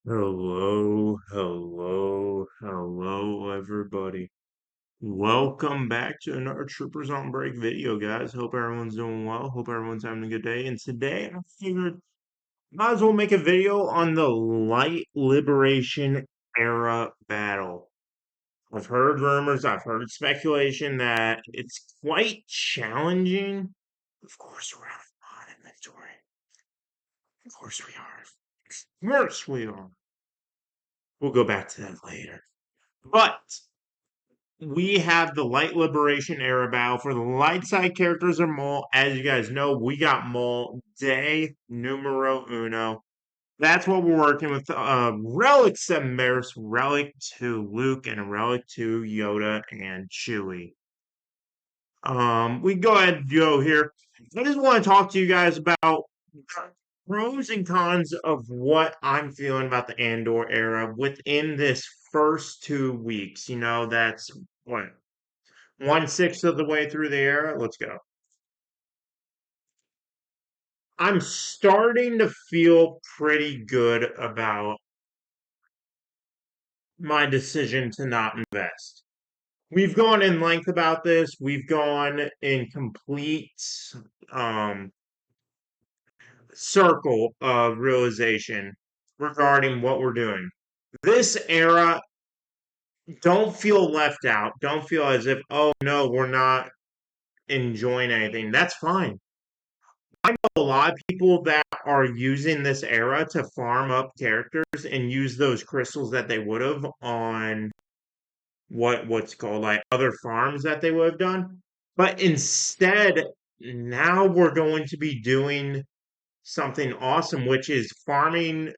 Hello, everybody. Welcome back to another Troopers on Break video, guys. Hope everyone's doing well. Hope everyone's having a good day. And today I figured might as well make a video on the Light Liberation Era battle. I've heard rumors, I've heard speculation that it's quite challenging. Of course, we're out of mod inventory. Of course we are. Of course we are. We'll go back to that later. But we have the Light Liberation Era battle. For the light side characters are Maul. As you guys know, we got Maul day numero uno. That's what we're working with. Relic 7 Maris, Relic 2 Luke, and a Relic 2 Yoda and Chewie. We can go ahead and go here. I just want to talk to you guys about the pros and cons of what I'm feeling about the Andor era within this first 2 weeks. That's what 1/6 of the way through the era. Let's go. I'm starting to feel pretty good about my decision to not invest. We've gone in length about this. We've gone in complete um, circle of realization regarding what we're doing. This era, don't feel left out. Don't feel as if, oh no, we're not enjoying anything. That's fine. I know a lot of people that are using this era to farm up characters and use those crystals that they would have on what's called like other farms that they would have done. But instead, now we're going to be doing something awesome, which is farming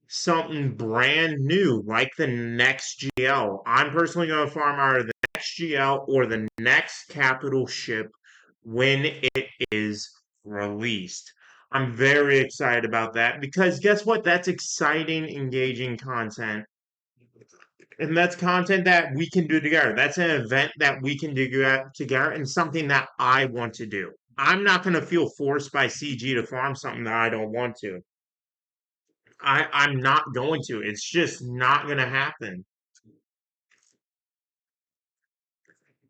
something brand new, like the next GL. I'm personally going to farm either the next GL or the next capital ship when it is released. I'm very excited about that because guess what? That's exciting, engaging content. And that's content that we can do together. That's an event that we can do together and something that I want to do. I'm not going to feel forced by CG to farm something that I don't want to. I'm not going to. It's just not going to happen.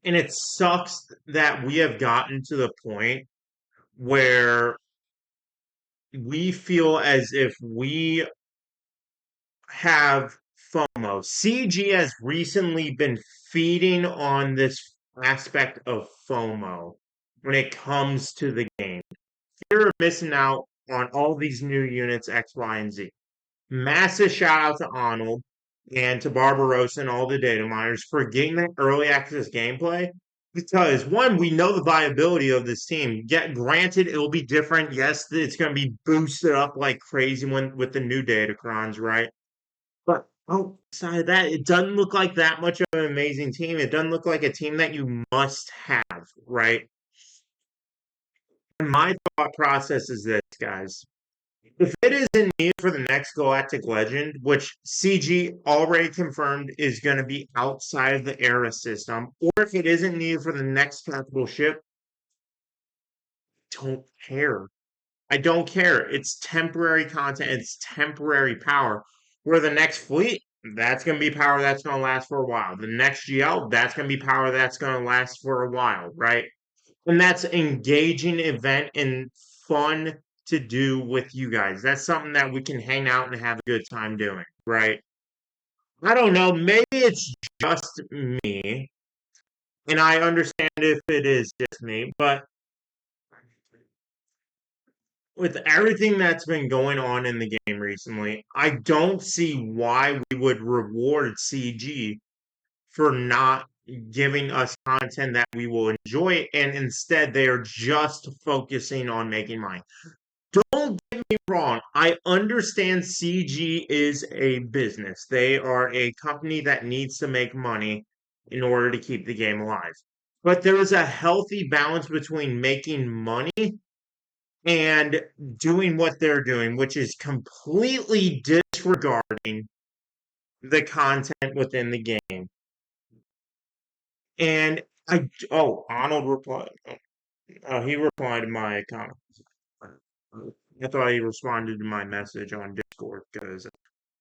And it sucks that we have gotten to the point where we feel as if we have FOMO. CG has recently been feeding on this aspect of FOMO when it comes to the game. Fear of missing out on all these new units, X, Y, and Z. Massive shout out to Arnold and to Barbarossa and all the data miners for getting that early access gameplay. Because one, we know the viability of this team. Yet, granted, it'll be different. Yes, it's going to be boosted up like crazy when with the new datacrons, right? But outside of that, it doesn't look like that much of an amazing team. It doesn't look like a team that you must have, right? And my thought process is this, guys. If it is in need for the next Galactic Legend, which CG already confirmed is going to be outside of the era system, or if it isn't needed for the next capital ship, don't care. I don't care. It's temporary content, it's temporary power. Where the next fleet, that's going to be power that's going to last for a while. The next GL, that's going to be power that's going to last for a while, right? And that's engaging event and fun to do with you guys. That's something that we can hang out and have a good time doing, right? I don't know. Maybe it's just me, and I understand if it is just me, but with everything that's been going on in the game recently, I don't see why we would reward CG for not giving us content that we will enjoy, and instead they are just focusing on making money. Don't get me wrong. I understand CG is a business. They are a company that needs to make money in order to keep the game alive. But there is a healthy balance between making money and doing what they're doing, which is completely disregarding the content within the game. And Arnold replied. He replied to my comment. I thought he responded to my message on Discord because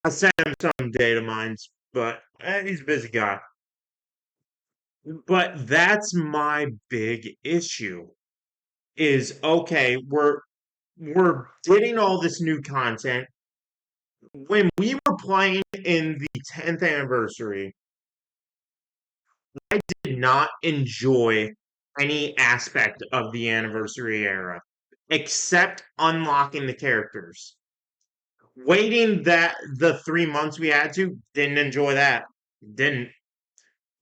I sent him some data mines, but he's a busy guy. But that's my big issue is okay, we're getting all this new content. When we were playing in the 10th anniversary, I did not enjoy any aspect of the anniversary era except unlocking the characters. Waiting that the 3 months we had to, didn't enjoy that. Didn't.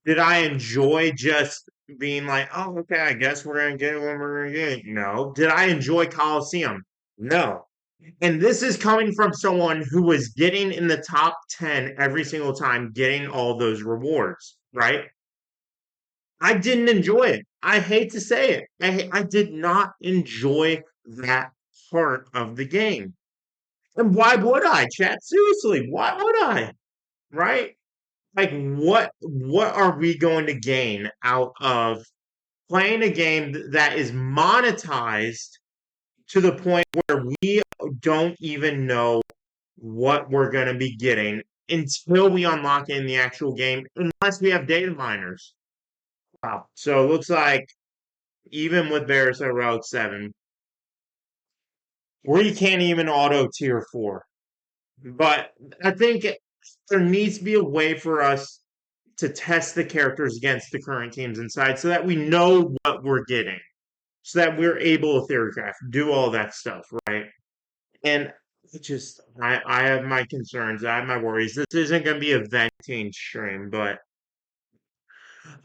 Did I enjoy just being like, oh, okay, I guess we're gonna get it when we're gonna get it? No. Did I enjoy Coliseum? No. And this is coming from someone who was getting in the top 10 every single time, getting all those rewards, right? I didn't enjoy it. I hate to say it. I did not enjoy that part of the game. And why would I, chat? Seriously, why would I? Right? Like what are we going to gain out of playing a game that is monetized to the point where we don't even know what we're going to be getting until we unlock it in the actual game, unless we have data miners. Wow. So it looks like even with Barrister Route 7, we can't even auto tier 4. But I think there needs to be a way for us to test the characters against the current teams inside so that we know what we're getting. So that we're able to theory craft, do all that stuff, right? And I have my concerns, I have my worries. This isn't gonna be a venting stream, but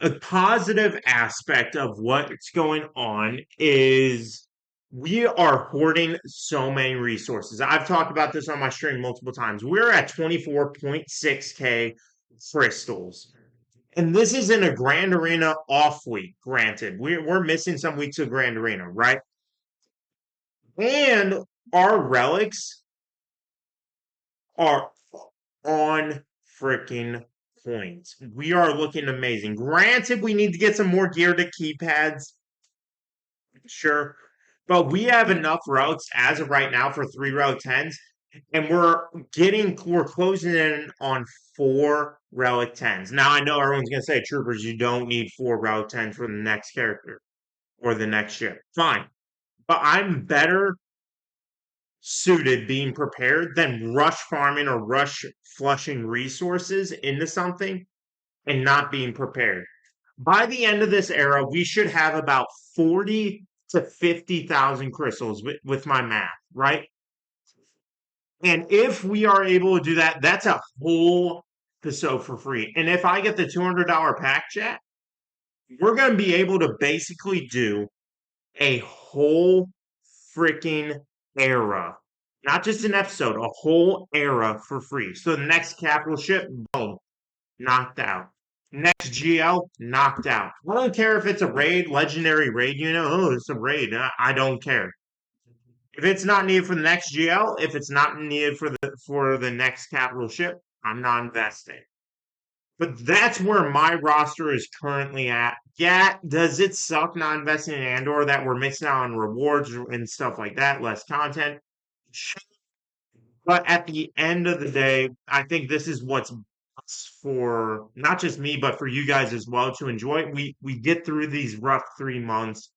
a positive aspect of what's going on is we are hoarding so many resources. I've talked about this on my stream multiple times. We're at 24.6k crystals. And this isn't a Grand Arena off week, granted. We're missing some weeks of Grand Arena, right? And our relics are on freaking point. We are looking amazing. Granted, we need to get some more gear to keypads. Sure. But we have enough routes as of right now for 3 Relic 10s. And we're closing in on 4 Relic 10s. Now I know everyone's gonna say, Troopers, you don't need 4 Relic 10s for the next character or the next ship. Fine. But I'm better suited being prepared than rush farming or rush flushing resources into something and not being prepared. By the end of this era, we should have about 40 to 50,000 crystals with my math, right? And if we are able to do that, that's a whole episode for free. And if I get the $200 pack chat, we're going to be able to basically do a whole freaking era. Not just an episode, a whole era for free. So the next capital ship, boom, knocked out. Next GL, knocked out. I don't care if it's a raid, legendary raid, oh, it's a raid. I don't care. If it's not needed for the next GL, if it's not needed for the next capital ship, I'm not investing. But that's where my roster is currently at. Yeah, does it suck not investing in Andor that we're missing out on rewards and stuff like that, less content? But at the end of the day, I think this is what's best for not just me, but for you guys as well to enjoy. We get through these rough 3 months,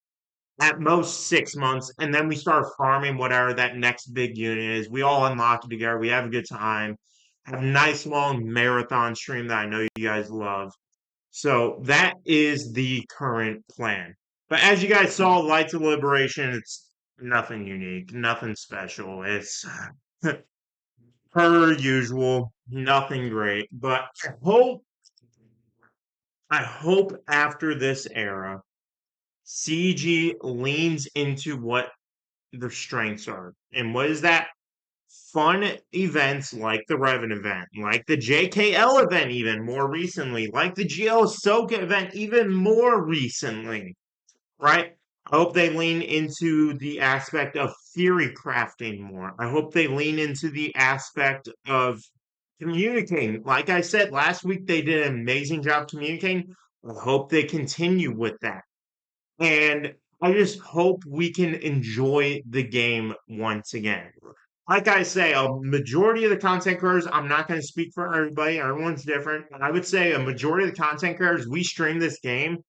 at most 6 months, and then we start farming whatever that next big unit is. We all unlock it together. We have a good time. Have a nice long marathon stream that I know you guys love. So that is the current plan. But as you guys saw, Lights of Liberation, it's nothing unique, nothing special. It's per usual, nothing great. But I hope after this era, CG leans into what their strengths are. And what is that? Fun events like the Revan event, like the JKL event, even more recently, like the GL Ahsoka event, even more recently, right? I hope they lean into the aspect of theory crafting more. I hope they lean into the aspect of communicating. Like I said last week, they did an amazing job communicating. I hope they continue with that. And I just hope we can enjoy the game once again. like I say, a majority of the content creators, I'm not going to speak for everybody. Everyone's different. But I would say a majority of the content creators, we stream this game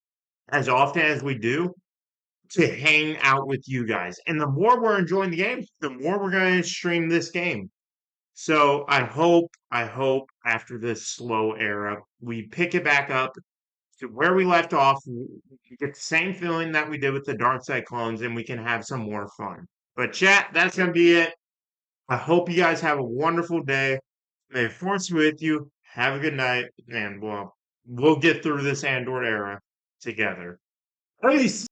as often as we do to hang out with you guys. And the more we're enjoying the game, the more we're going to stream this game. So I hope after this slow era, we pick it back up to where we left off. We get the same feeling that we did with the Dark Side clones, and we can have some more fun. But chat, that's gonna be it. I hope you guys have a wonderful day. May the force be with you. Have a good night, and we'll get through this Andor era together. Peace.